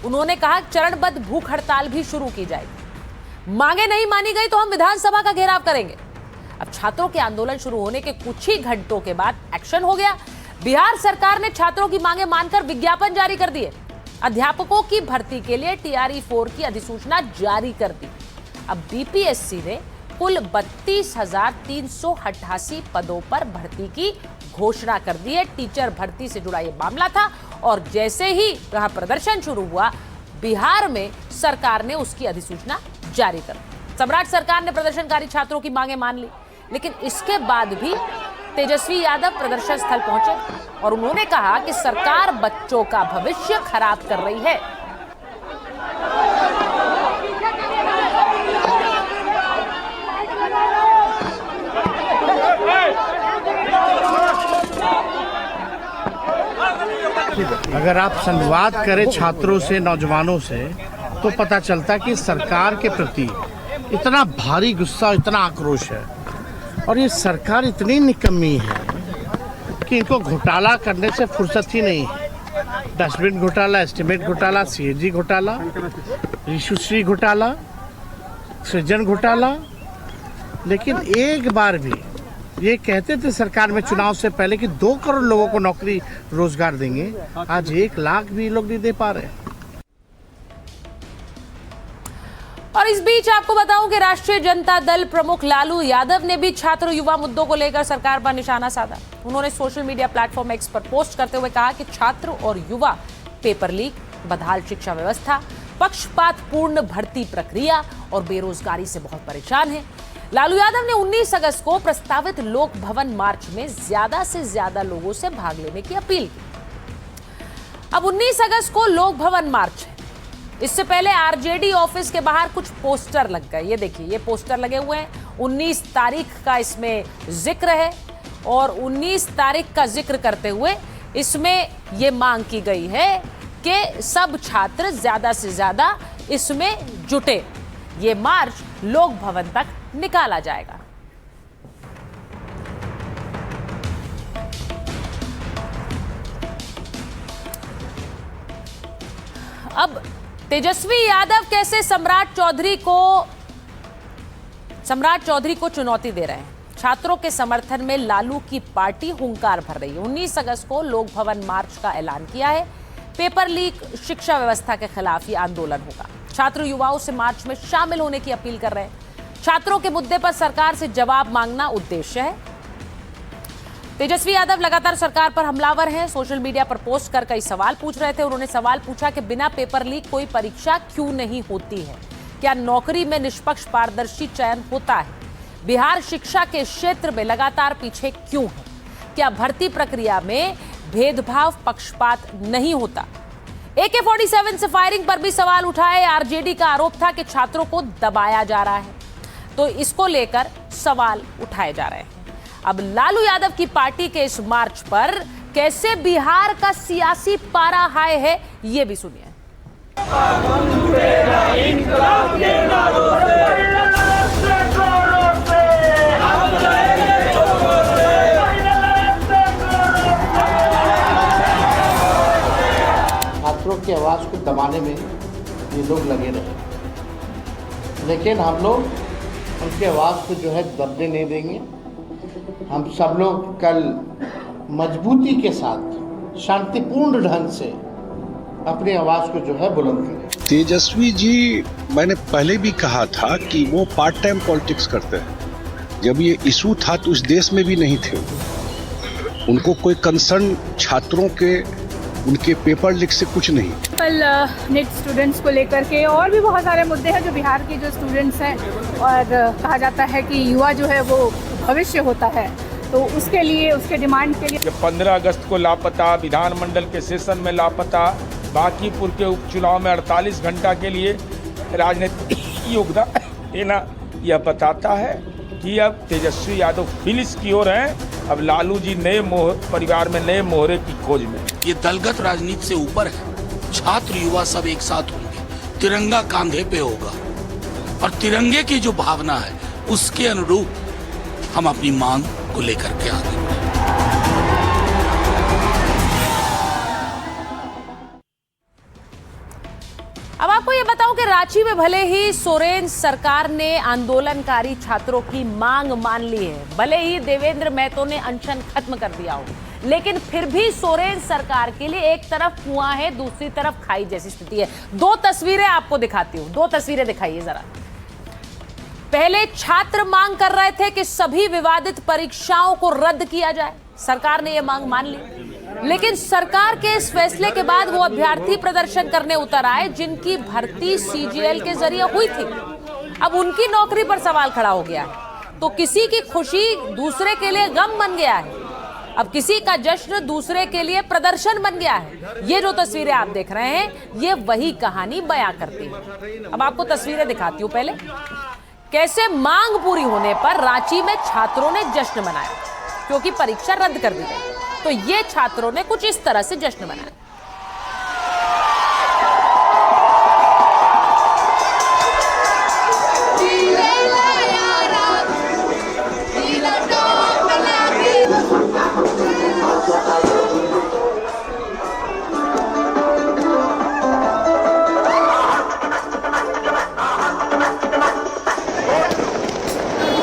[SPEAKER 1] उन्होंने कहा चरणबद्ध भूख हड़ताल भी शुरू की जाएगी। मांगे नहीं मानी गई तो हम विधानसभा का घेराव करेंगे। अब छात्रों के आंदोलन शुरू होने के कुछ ही घंटों के बाद एक्शन हो गया। बिहार सरकार ने छात्रों की मांगे मानकर विज्ञापन जारी कर दिए। अध्यापकों की भर्ती के लिए टीआरई 4 की अधिसूचना जारी कर दी। अब बीपीएससी ने कुल 32,388 पदों पर भर्ती की घोषणा कर दी है। टीचर भर्ती से जुड़ा ये मामला था और जैसे ही वहां प्रदर्शन शुरू हुआ, बिहार में सरकार ने उसकी अधिसूचना जारी कर दी। सम्राट सरकार ने प्रदर्शनकारी छात्रों की मांगे मान ली, लेकिन इसके बाद भी तेजस्वी यादव प्रदर्शन स्थल पहुंचे और उन्होंने कहा कि सरकार बच्चों का भविष्य खराब कर रही है।
[SPEAKER 13] अगर आप संवाद करें छात्रों से, नौजवानों से, तो पता चलता कि सरकार के प्रति इतना भारी गुस्सा, इतना आक्रोश है और ये सरकार इतनी निकम्मी है कि इनको घोटाला करने से फुर्सत ही नहीं है। डस्टबिन घोटाला, एस्टीमेट घोटाला, सीएजी घोटाला, ऋषुश्री घोटाला, सृजन घोटाला, लेकिन एक बार भी ये कहते थे सरकार में चुनाव से पहले कि 2 करोड़ लोगों को नौकरी रोजगार देंगे। आज 1 लाख भी लोग नहीं दे पा रहे।
[SPEAKER 1] और इस बीच आपको बताऊं कि राष्ट्रीय जनता दल प्रमुख लालू यादव ने भी छात्र युवा मुद्दों को लेकर सरकार पर निशाना साधा। उन्होंने सोशल मीडिया प्लेटफॉर्म एक्स पर पोस्ट करते हुए कहा कि छात्र और युवा पेपर लीक, बदहाल शिक्षा व्यवस्था, पक्षपातपूर्ण भर्ती प्रक्रिया और बेरोजगारी से बहुत परेशान हैं। लालू यादव ने 19 अगस्त को प्रस्तावित लोक भवन मार्च में ज्यादा से ज्यादा लोगों से भाग लेने की अपील की। अब 19 अगस्त को लोक भवन मार्च है। इससे पहले आरजेडी ऑफिस के बाहर कुछ पोस्टर लग गए। ये देखिए, ये पोस्टर लगे हुए हैं। 19 तारीख का इसमें जिक्र है और 19 तारीख का जिक्र करते हुए इसमें ये मांग की गई है कि सब छात्र ज्यादा से ज्यादा इसमें जुटे। ये मार्च लोक भवन तक निकाला जाएगा। अब तेजस्वी यादव कैसे सम्राट चौधरी को चुनौती दे रहे हैं। छात्रों के समर्थन में लालू की पार्टी हुंकार भर रही है। 19 अगस्त को लोक भवन मार्च का ऐलान किया है। पेपर लीक शिक्षा व्यवस्था के खिलाफ ये आंदोलन होगा। छात्र युवाओं से मार्च में शामिल होने की अपील कर रहे हैं। छात्रों के मुद्दे पर सरकार से जवाब मांगना उद्देश्य है। तेजस्वी यादव लगातार सरकार पर हमलावर हैं। सोशल मीडिया पर पोस्ट कर कई सवाल पूछ रहे थे। उन्होंने सवाल पूछा कि बिना पेपर लीक कोई परीक्षा क्यों नहीं होती है? क्या नौकरी में निष्पक्ष पारदर्शी चयन होता है? बिहार शिक्षा के क्षेत्र में लगातार पीछे क्यों है? क्या भर्ती प्रक्रिया में भेदभाव पक्षपात नहीं होता? AK-47 से फायरिंग पर भी सवाल उठाए। आरजेडी का आरोप था कि छात्रों को दबाया जा रहा है, तो इसको लेकर सवाल उठाए जा रहे हैं। अब लालू यादव की पार्टी के इस मार्च पर कैसे बिहार का सियासी पारा हाई है, ये भी सुनिए।
[SPEAKER 13] छात्रों की आवाज़ को दबाने में ये लोग लगे रहे, लेकिन हम लोग उनकी आवाज़ को जो है दबने नहीं देंगे। हम सब लोग कल मजबूती के साथ शांतिपूर्ण ढंग से अपनी आवाज़ को जो है बुलंद करें।
[SPEAKER 14] तेजस्वी जी, मैंने पहले भी कहा था कि वो पार्ट टाइम पॉलिटिक्स करते हैं। जब ये इशू था तो उस देश में भी नहीं थे। उनको कोई कंसर्न छात्रों के उनके पेपर लीक से कुछ नहीं।
[SPEAKER 10] कल नेट स्टूडेंट्स को लेकर के और भी बहुत सारे मुद्दे हैं जो बिहार के जो स्टूडेंट्स हैं, और कहा जाता है कि युवा जो है वो भविष्य होता है, तो उसके लिए उसके डिमांड के लिए
[SPEAKER 15] 15 अगस्त को लापता, विधानमंडल के सेशन में लापता, बांकीपुर के उपचुनाव में 48 घंटा के लिए राजनीतिक योगदान देना, यह बताता है कि अब तेजस्वी यादव फिनिश की ओर हैं। अब लालू जी नए परिवार में नए मोहरे की खोज में।
[SPEAKER 16] ये दलगत राजनीति से ऊपर है। छात्र युवा सब एक साथ होंगे, तिरंगा कांधे पे होगा, और तिरंगे की जो भावना है उसके अनुरूप हम अपनी मांग को लेकर के आगे बढ़ें।
[SPEAKER 1] अब आपको ये बताऊं कि रांची में भले ही सोरेन सरकार ने आंदोलनकारी छात्रों की मांग मान ली है, भले ही देवेंद्र महतो ने अनशन खत्म कर दिया हो, लेकिन फिर भी सोरेन सरकार के लिए एक तरफ कुआं है, दूसरी तरफ खाई जैसी स्थिति है। दो तस्वीरें आपको दिखाती हूं, दो तस्वीरें दिखाइए जरा। पहले छात्र मांग कर रहे थे कि सभी विवादित परीक्षाओं को रद्द किया जाए। सरकार ने यह मांग मान ली, लेकिन सरकार के इस फैसले के बाद वो अभ्यर्थी प्रदर्शन करने उतर आए जिनकी भर्ती CGL के जरिए हुई थी। अब उनकी नौकरी पर सवाल खड़ा हो गया है। तो किसी की खुशी दूसरे के लिए गम बन गया है। अब किसी का जश्न दूसरे के लिए प्रदर्शन बन गया है। ये जो तस्वीरें आप देख रहे हैं, ये वही कहानी बयां करती है। अब आपको तस्वीरें दिखाती हूं। पहले कैसे मांग पूरी होने पर रांची में छात्रों ने जश्न मनाया क्योंकि परीक्षा रद्द कर दी गई। तो ये छात्रों ने कुछ इस तरह से जश्न मनाया।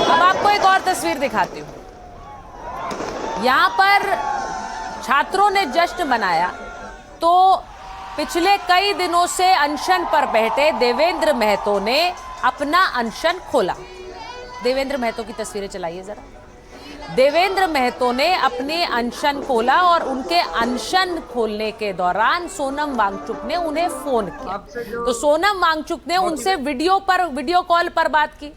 [SPEAKER 1] अब आपको एक और तस्वीर दिखाती हूं। यहां पर छात्रों ने जश्न मनाया तो पिछले कई दिनों से अनशन पर बैठे देवेंद्र महतो ने अपना अनशन खोला। देवेंद्र महतो की तस्वीरें चलाइए जरा। देवेंद्र महतो ने अपने अनशन खोला और उनके अनशन खोलने के दौरान सोनम वांगचुक ने उन्हें फोन किया। तो सोनम वांगचुक ने उनसे वीडियो कॉल पर बात की।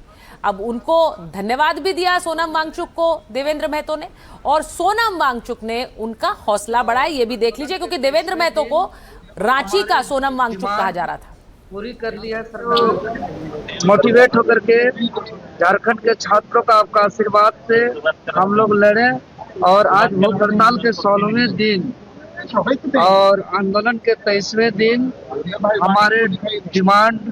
[SPEAKER 1] अब उनको धन्यवाद भी दिया सोनम वांगचुक को देवेंद्र महतो ने, और सोनम वांगचुक ने उनका हौसला बढ़ाया। ये भी देख लीजिए, क्योंकि देवेंद्र महतो को रांची का सोनम वांगचुक कहा जा रहा था।
[SPEAKER 17] पूरी कर लिया सरकार। मोटिवेट होकर के झारखंड के छात्रों का आपका आशीर्वाद से हम लोग लड़े, और आज भूख हड़ताल के 16वें दिन और आंदोलन के 23वें दिन हमारे डिमांड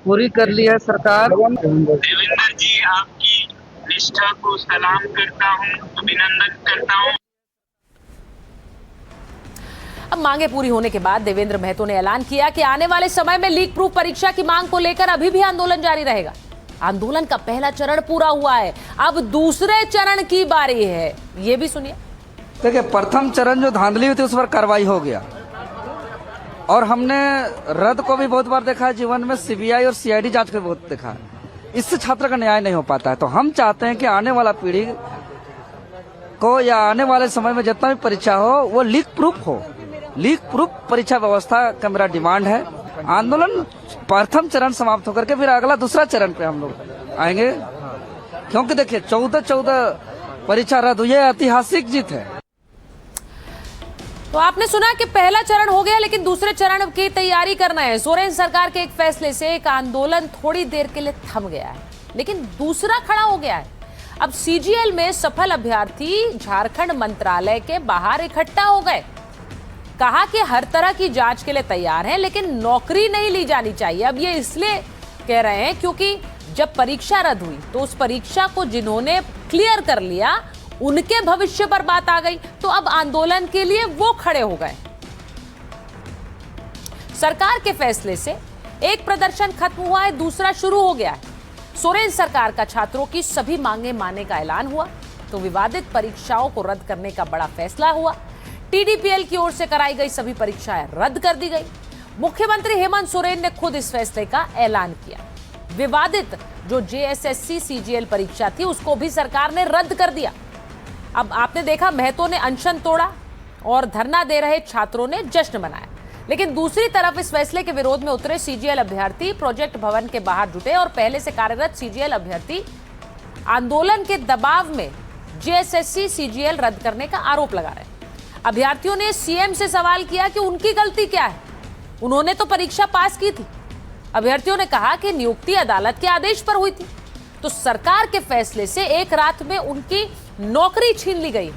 [SPEAKER 17] पूरी कर ली है सरकार।
[SPEAKER 18] देवेंद्र जी, आपकी निष्ठा को सलाम करता हूं, अभिनंदन करता हूं।
[SPEAKER 1] अब मांगे पूरी होने के बाद देवेंद्र महतो ने ऐलान किया कि आने वाले समय में लीक प्रूफ परीक्षा की मांग को लेकर अभी भी आंदोलन जारी रहेगा। आंदोलन का पहला चरण पूरा हुआ है, अब दूसरे चरण की बारी है, ये भी सुनिए।
[SPEAKER 17] देखिए, प्रथम चरण जो धांधली हुई थी उस पर कार्रवाई हो गया और हमने रद्द को भी बहुत बार देखा है जीवन में, सीबीआई और सीआईडी जांच को भी बहुत देखा है। इससे छात्र का न्याय नहीं हो पाता है। तो हम चाहते हैं कि आने वाला पीढ़ी को या आने वाले समय में जितना भी परीक्षा हो वो लीक प्रूफ हो। लीक प्रूफ परीक्षा व्यवस्था का मेरा डिमांड है। आंदोलन प्रथम चरण समाप्त होकर के फिर अगला दूसरा चरण पे हम लोग आएंगे, क्योंकि देखिए 14 परीक्षा रद्द हुई है, ऐतिहासिक जीत है।
[SPEAKER 1] तो आपने सुना कि पहला चरण हो गया, लेकिन दूसरे चरण की तैयारी करना है। सोरेन सरकार के एक फैसले से एक आंदोलन थोड़ी देर के लिए थम गया है, लेकिन दूसरा खड़ा हो गया है। अब सीजीएल में सफल अभ्यर्थी झारखंड मंत्रालय के बाहर इकट्ठा हो गए। कहा कि हर तरह की जांच के लिए तैयार हैं, लेकिन नौकरी नहीं ली जानी चाहिए। अब ये इसलिए कह रहे हैं क्योंकि जब परीक्षा रद्द हुई तो उस परीक्षा को जिन्होंने क्लियर कर लिया उनके भविष्य पर बात आ गई, तो अब आंदोलन के लिए वो खड़े हो गए। सरकार के फैसले से एक प्रदर्शन खत्म हुआ है, दूसरा शुरू हो गया है। सोरेन सरकार का छात्रों की सभी मांगे मानने का ऐलान हुआ, तो विवादित परीक्षाओं को रद्द करने का बड़ा फैसला हुआ। टीडीपीएल की ओर से कराई गई सभी परीक्षाएं रद्द कर दी गई। मुख्यमंत्री हेमंत सोरेन ने खुद इस फैसले का ऐलान किया। विवादित जो जेएसएससी सीजीएल परीक्षा थी उसको भी सरकार ने रद्द कर दिया। अब आपने देखा महतो ने अनशन तोड़ा और धरना दे रहे छात्रों ने जश्न मनाया, लेकिन दूसरी तरफ इस फैसले के विरोध में उतरे सीजीएल अभ्यर्थी प्रोजेक्ट भवन के बाहर जुटे और पहले से कार्यरत सीजीएल अभ्यर्थी आंदोलन के दबाव में जेएसएससी सीजीएल रद्द करने का आरोप लगा रहे। अभ्यर्थियों ने सीएम से सवाल किया कि उनकी गलती क्या है, उन्होंने तो परीक्षा पास की थी। अभ्यर्थियों ने कहा कि नियुक्ति अदालत के आदेश पर हुई थी, तो सरकार के फैसले से एक रात में उनकी नौकरी छीन ली गई।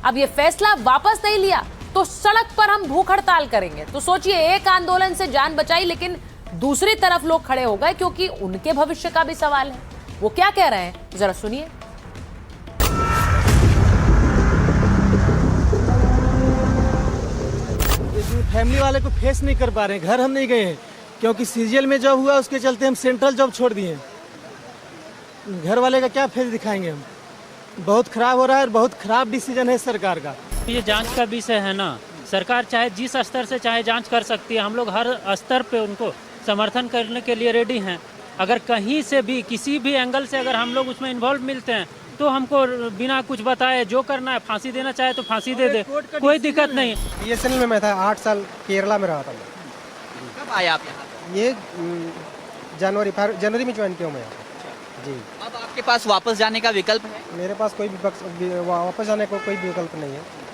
[SPEAKER 1] अब ये फैसला वापस नहीं लिया तो सड़क पर हम भूख हड़ताल करेंगे। तो सोचिए, एक आंदोलन से जान बचाई, लेकिन दूसरी तरफ लोग खड़े हो गए क्योंकि उनके भविष्य का भी सवाल है। वो क्या कह रहे हैं जरा सुनिए।
[SPEAKER 19] फैमिली वाले को फेस नहीं कर पा रहे हैं, घर हम नहीं गए हैं क्योंकि सीजीएल में जॉब हुआ उसके चलते हम सेंट्रल जॉब छोड़ दिए। घर वाले का क्या फेस दिखाएंगे हम। बहुत खराब हो रहा है और बहुत खराब डिसीजन है सरकार का।
[SPEAKER 20] ये जांच का विषय है ना, सरकार चाहे जिस स्तर से चाहे जांच कर सकती है। हम लोग हर स्तर पे उनको समर्थन करने के लिए रेडी हैं। अगर कहीं से भी किसी भी एंगल से अगर हम लोग उसमें इन्वॉल्व मिलते हैं तो हमको बिना कुछ बताए जो करना है, फांसी देना चाहे तो फांसी दे दे, कोई दिक्कत नहीं।
[SPEAKER 19] बीएसएनएल में मैं था 8 साल, केरला में रहा था।
[SPEAKER 21] कब आए आप यहाँ?
[SPEAKER 19] ये जनवरी में ज्वाइन किया मैं जी।
[SPEAKER 21] अब आपके पास वापस जाने का विकल्प है?
[SPEAKER 19] मेरे पास कोई वापस जाने को कोई विकल्प नहीं है।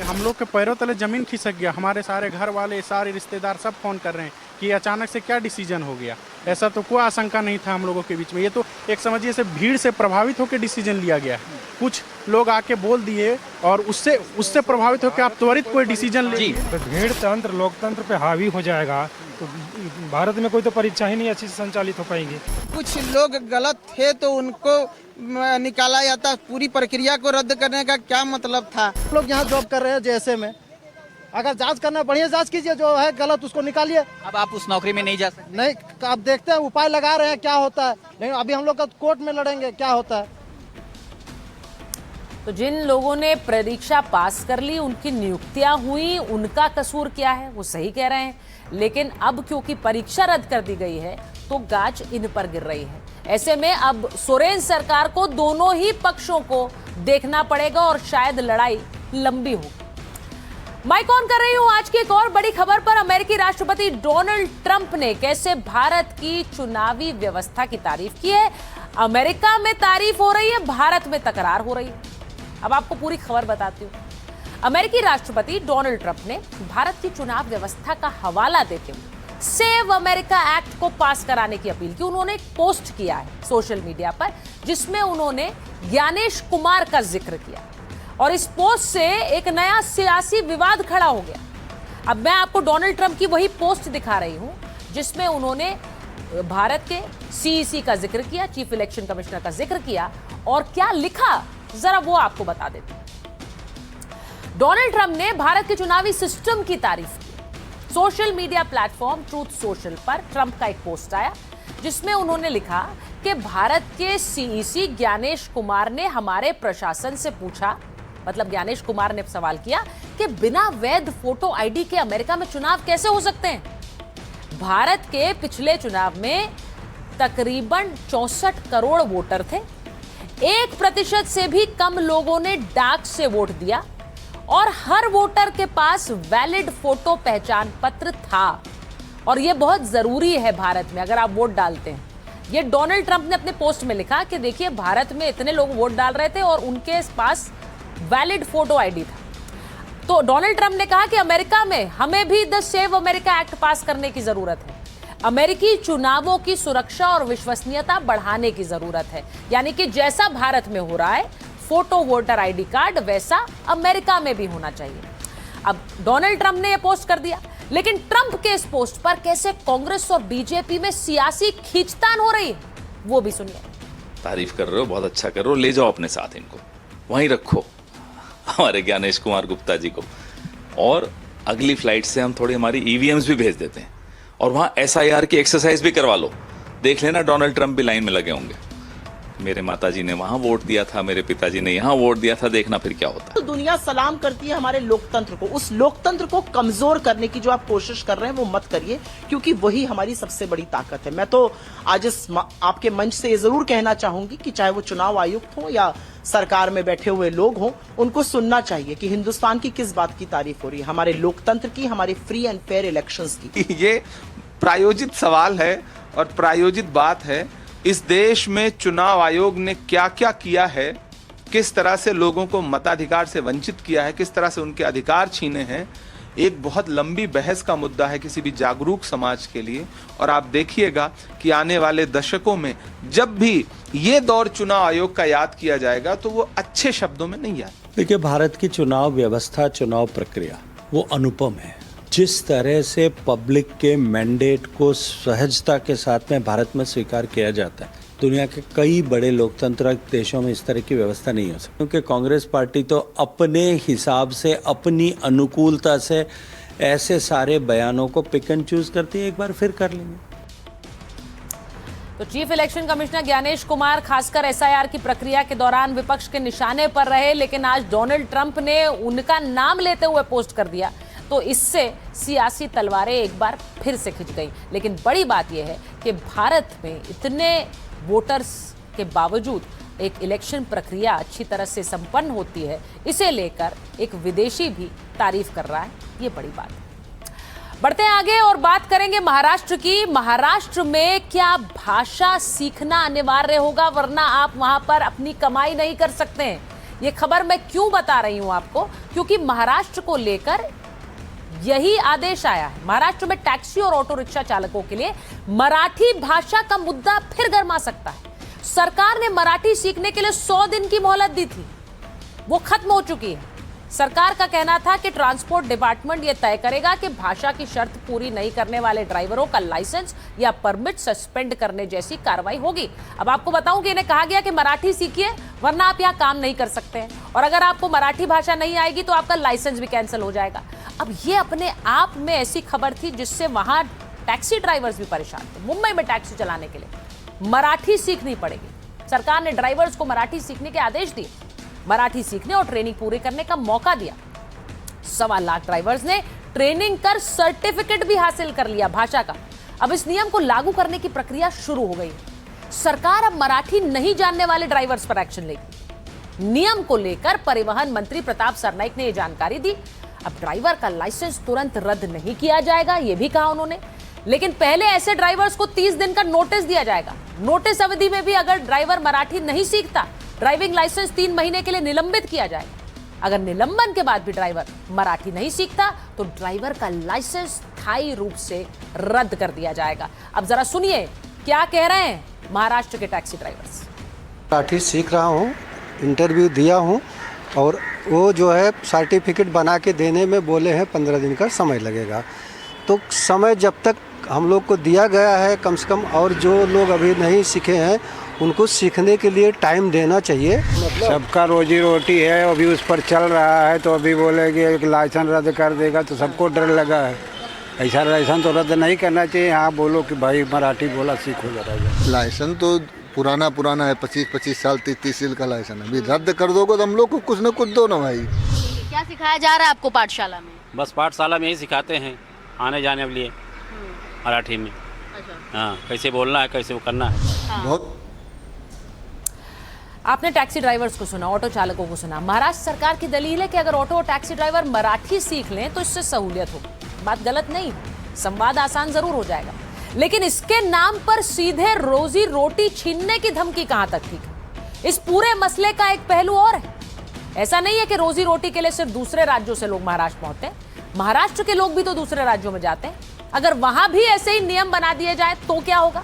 [SPEAKER 22] हम लोग के पैरों तले जमीन खिसक गया। हमारे सारे घर वाले, सारे रिश्तेदार सब फोन कर रहे हैं कि अचानक से क्या डिसीजन हो गया। ऐसा तो कोई आशंका नहीं था हम लोगों के बीच में। ये तो एक समझिए से भीड़ से प्रभावित होकर डिसीजन लिया गया है। कुछ लोग आके बोल दिए और उससे प्रभावित होकर आप त्वरित कोई डिसीजन ले।
[SPEAKER 19] भीड़ तंत्र लोकतंत्र पे हावी हो जाएगा तो भारत में कोई तो परीक्षा ही नहीं अच्छी से संचालित हो पाएंगी।
[SPEAKER 21] कुछ लोग गलत थे तो उनको निकाला जाता। पूरी प्रक्रिया को रद्द करने का क्या मतलब था?
[SPEAKER 19] लोग यहाँ जॉब कर रहे हैं जैसे में, अगर जांच करना बढ़िया जांच कीजिए, जो है गलत उसको निकालिए।
[SPEAKER 21] अब आप उस नौकरी में नहीं जा सकते?
[SPEAKER 19] नहीं, आप देखते हैं उपाय लगा रहे हैं क्या होता है, लेकिन अभी हम लोग का कोर्ट में लड़ेंगे क्या होता है।
[SPEAKER 1] तो जिन लोगों ने परीक्षा पास कर ली, उनकी नियुक्तियां हुई, उनका कसूर क्या है? वो सही कह रहे हैं, लेकिन अब क्योंकि परीक्षा रद्द कर दी गई है तो गाज इन पर गिर रही है। ऐसे में अब सोरेन सरकार को दोनों ही पक्षों को देखना पड़ेगा और शायद लड़ाई लंबी हो। माइक ऑन कर रही हूं आज की एक और बड़ी खबर पर। अमेरिकी राष्ट्रपति डोनाल्ड ट्रंप ने कैसे भारत की चुनावी व्यवस्था की तारीफ की है। अमेरिका में तारीफ हो रही है, भारत में तकरार हो रही है। अब आपको पूरी खबर बताती हूं। अमेरिकी राष्ट्रपति डोनाल्ड ट्रंप ने भारत की चुनाव व्यवस्था का हवाला देते हुए सेव अमेरिका एक्ट को पास कराने की अपील की। उन्होंने एक पोस्ट किया है सोशल मीडिया पर, जिसमें उन्होंने ज्ञानेश कुमार का जिक्र किया और इस पोस्ट से एक नया सियासी विवाद खड़ा हो गया। अब मैं आपको डोनाल्ड ट्रंप की वही पोस्ट दिखा रही हूं जिसमें उन्होंने भारत के सीईसी का जिक्र किया, चीफ इलेक्शन कमिश्नर का जिक्र किया, और क्या लिखा जरा वो आपको बता देते हैं। डोनाल्ड ट्रंप ने भारत के चुनावी सिस्टम की तारीफ की। Social media platform truth social पर ट्रंप का एक पोस्ट आया जिसमें उन्होंने लिखा कि भारत के सीईसी ज्ञानेश कुमार ने हमारे प्रशासन से पूछा, मतलब ज्ञानेश कुमार ने सवाल किया कि बिना वैध फोटो आईडी के अमेरिका में चुनाव कैसे हो सकते हैं। भारत के पिछले चुनाव में तकरीबन 64 करोड़ वोटर थे, 1% से भी कम लोगों ने डाक से वोट दिया और हर वोटर के पास वैलिड फोटो पहचान पत्र था और यह बहुत जरूरी है भारत में अगर आप वोट डालते हैं। ये डोनाल्ड ट्रंप ने अपने पोस्ट में लिखा कि देखिए भारत में इतने लोग वोट डाल रहे थे और उनके पास वैलिड फोटो आईडी था। तो डोनाल्ड ट्रंप ने कहा कि अमेरिका में हमें भी द सेव अमेरिका एक्ट पास करने की जरूरत है। अमेरिकी चुनावों की सुरक्षा और विश्वसनीयता बढ़ाने की जरूरत है, यानी कि जैसा भारत में हो रहा है फोटो वोटर आईडी कार्ड वैसा अमेरिका में भी होना चाहिए। अब डोनाल्ड ट्रंप ने यह पोस्ट कर दिया, लेकिन ट्रंप के इस पोस्ट पर कैसे कांग्रेस और बीजेपी में सियासी खींचतान हो रही है वो भी सुनिए।
[SPEAKER 4] तारीफ कर रहे हो, बहुत अच्छा कर रहे हो, ले जाओ अपने साथ, इनको वहीं रखो, हमारे ज्ञानेश कुमार गुप्ता जी को, और अगली फ्लाइट से हम थोड़ी हमारी ईवीएम्स भी भेज देते हैं और वहां एसआईआर की एक्सरसाइज भी करवा लो। देख लेना डोनाल्ड ट्रंप भी लाइन में लगे होंगे। मेरे माताजी ने वहां वोट दिया था, मेरे पिताजी ने यहां वोट दिया था, देखना फिर क्या होता है।
[SPEAKER 2] तो दुनिया सलाम करती है हमारे लोकतंत्र को, उस लोकतंत्र को कमजोर करने की जो आप कोशिश कर रहे हैं वो मत करिए, क्योंकि वही हमारी सबसे बड़ी ताकत है। मैं तो आज इस आपके मंच से ये जरूर कहना चाहूंगी कि चाहे वो चुनाव आयुक्त हो या सरकार में बैठे हुए लोग हों, उनको सुनना चाहिए कि हिंदुस्तान की किस बात की तारीफ हो रही है, हमारे लोकतंत्र की, हमारी फ्री एंड फेयर इलेक्शंस की।
[SPEAKER 7] ये प्रायोजित सवाल है और प्रायोजित बात है। इस देश में चुनाव आयोग ने क्या क्या किया है, किस तरह से लोगों को मताधिकार से वंचित किया है, किस तरह से उनके अधिकार छीने हैं, एक बहुत लंबी बहस का मुद्दा है किसी भी जागरूक समाज के लिए। और आप देखिएगा कि आने वाले दशकों में जब भी ये दौर चुनाव आयोग का याद किया जाएगा तो वो अच्छे शब्दों में नहीं याद।
[SPEAKER 23] देखिए, भारत की चुनाव व्यवस्था, चुनाव प्रक्रिया वो अनुपम है। जिस तरह से पब्लिक के मैंडेट को सहजता के साथ में भारत में स्वीकार किया जाता है, दुनिया के कई बड़े लोकतांत्रिक देशों में इस तरह की व्यवस्था नहीं हो सकती, क्योंकि कांग्रेस पार्टी तो अपने हिसाब से, अपनी अनुकूलता से ऐसे सारे बयानों को पिक एंड चूज करती है। एक बार फिर कर लेंगे।
[SPEAKER 1] तो chief election commissioner Gyanesh Kumar खासकर एसआईआर की प्रक्रिया के दौरान विपक्ष के निशाने पर रहे, लेकिन आज डोनाल्ड ट्रंप ने उनका नाम लेते हुए पोस्ट कर दिया, तो इससे सियासी तलवारें एक बार फिर से खिंच गई। लेकिन बड़ी बात यह है कि भारत में इतने वोटर्स के बावजूद एक इलेक्शन प्रक्रिया अच्छी तरह से संपन्न होती है, इसे लेकर एक विदेशी भी तारीफ कर रहा है। ये बड़ी बात है। बढ़ते हैं आगे और बात करेंगे महाराष्ट्र की। महाराष्ट्र में क्या भाषा सीखना अनिवार्य होगा, वरना आप वहां पर अपनी कमाई नहीं कर सकते हैं। ये खबर मैं क्यों बता रही हूं आपको, क्योंकि महाराष्ट्र को लेकर यही आदेश आया है। महाराष्ट्र में टैक्सी और ऑटो रिक्शा चालकों के लिए मराठी भाषा का मुद्दा फिर गर्मा सकता है। सरकार ने मराठी सीखने के लिए 100 दिन की मोहलत दी थी, वो खत्म हो चुकी है। सरकार का कहना था कि ट्रांसपोर्ट डिपार्टमेंट यह तय करेगा कि भाषा की शर्त पूरी नहीं करने वाले ड्राइवरों का लाइसेंस या परमिट सस्पेंड करने जैसी कार्रवाई होगी। अब आपको बताऊं कि इन्हें कहा गया कि मराठी सीखिए, वरना आप यहां काम नहीं कर सकते हैं, और अगर आपको मराठी भाषा नहीं आएगी तो आपका लाइसेंस भी कैंसिल हो जाएगा। अब ये अपने आप में ऐसी खबर थी जिससे वहां टैक्सी ड्राइवर्स भी परेशान थे। मुंबई में टैक्सी चलाने के लिए मराठी सीखनी पड़ेगी। सरकार ने ड्राइवर्स को मराठी सीखने के आदेश दिए, मराठी सीखने और ट्रेनिंग पूरी करने का मौका दिया। 1.25 लाख ड्राइवर्स ने ट्रेनिंग कर सर्टिफिकेट भी हासिल कर लिया भाषा का। अब इस नियम को लागू करने की प्रक्रिया शुरू हो गई। सरकार अब मराठी नहीं जानने वाले ड्राइवर्स पर एक्शन लेगी। नियम को लेकर परिवहन मंत्री प्रताप सरनाइक ने यह जानकारी दी। अब ड्राइवर का लाइसेंस तुरंत रद्द नहीं किया जाएगा, यह भी कहा उन्होंने, लेकिन पहले ऐसे ड्राइवर्स को 30 दिन का नोटिस दिया जाएगा। नोटिस अवधि में भी अगर ड्राइवर मराठी नहीं सीखता, ड्राइविंग लाइसेंस 3 महीने के लिए निलंबित किया जाएगा। अगर निलंबन के बाद भी ड्राइवर मराठी नहीं सीखता तो ड्राइवर का लाइसेंस स्थायी रूप से रद्द कर दिया जाएगा। अब जरा सुनिए क्या कह रहे हैं महाराष्ट्र के टैक्सी ड्राइवर्स।
[SPEAKER 24] मराठी सीख रहा हूँ, इंटरव्यू दिया हूँ, और वो जो है सर्टिफिकेट बना के देने में बोले हैं 15 दिन का समय लगेगा। तो समय जब तक हम लोग को दिया गया है कम से कम, और जो लोग अभी नहीं सीखे हैं उनको सीखने के लिए टाइम देना चाहिए।
[SPEAKER 3] सबका रोजी रोटी है, अभी उस पर चल रहा है, तो अभी बोलेंगे एक लाइसेंस रद्द कर देगा तो सबको डर लगा है। ऐसा लाइसेंस तो रद्द नहीं करना चाहिए। हाँ बोलो कि भाई मराठी बोला सीखो जरा।
[SPEAKER 5] लाइसेंस तो पुराना है, 25 साल 30 साल का लाइसेंस है। अभी रद्द कर दोगे तो हम लोग को कुछ न कुछ दो ना भाई।
[SPEAKER 6] क्या सिखाया जा रहा है आपको पाठशाला में?
[SPEAKER 8] बस पाठशाला में यही सिखाते हैं आने जाने के लिए मराठी में। हाँ, कैसे बोलना है, कैसे वो करना है।
[SPEAKER 5] बहुत
[SPEAKER 1] आपने टैक्सी ड्राइवर्स को सुना, ऑटो चालकों को सुना। महाराष्ट्र सरकार की दलील है कि अगर ऑटो और टैक्सी ड्राइवर मराठी सीख लें तो इससे सहूलियत होगी। बात गलत नहीं, संवाद आसान जरूर हो जाएगा, लेकिन इसके नाम पर सीधे रोजी रोटी छीनने की धमकी कहां तक ठीक है? इस पूरे मसले का एक पहलू और है। ऐसा नहीं है कि रोजी रोटी के लिए सिर्फ दूसरे राज्यों से लोग महाराष्ट्र पहुंचते हैं, महाराष्ट्र के लोग भी तो दूसरे राज्यों में जाते हैं। अगर वहां भी ऐसे ही नियम बना दिए जाए तो क्या होगा?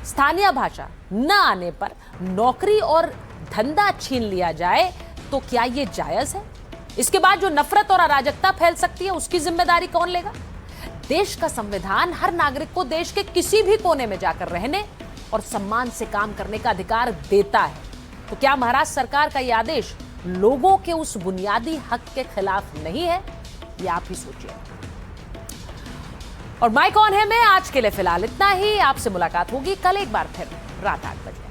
[SPEAKER 1] स्थानीय भाषा न आने पर नौकरी और धंधा छीन लिया जाए तो क्या यह जायज है? इसके बाद जो नफरत और अराजकता फैल सकती है उसकी जिम्मेदारी कौन लेगा? देश का संविधान हर नागरिक को देश के किसी भी कोने में जाकर रहने और सम्मान से काम करने का अधिकार देता है। तो क्या महाराष्ट्र सरकार का यह आदेश लोगों के उस बुनियादी हक के खिलाफ नहीं है? ये आप ही सोचिए। और माइक ऑन है में आज के लिए फिलहाल इतना ही। आपसे मुलाकात होगी कल एक बार फिर रात 8 बजे।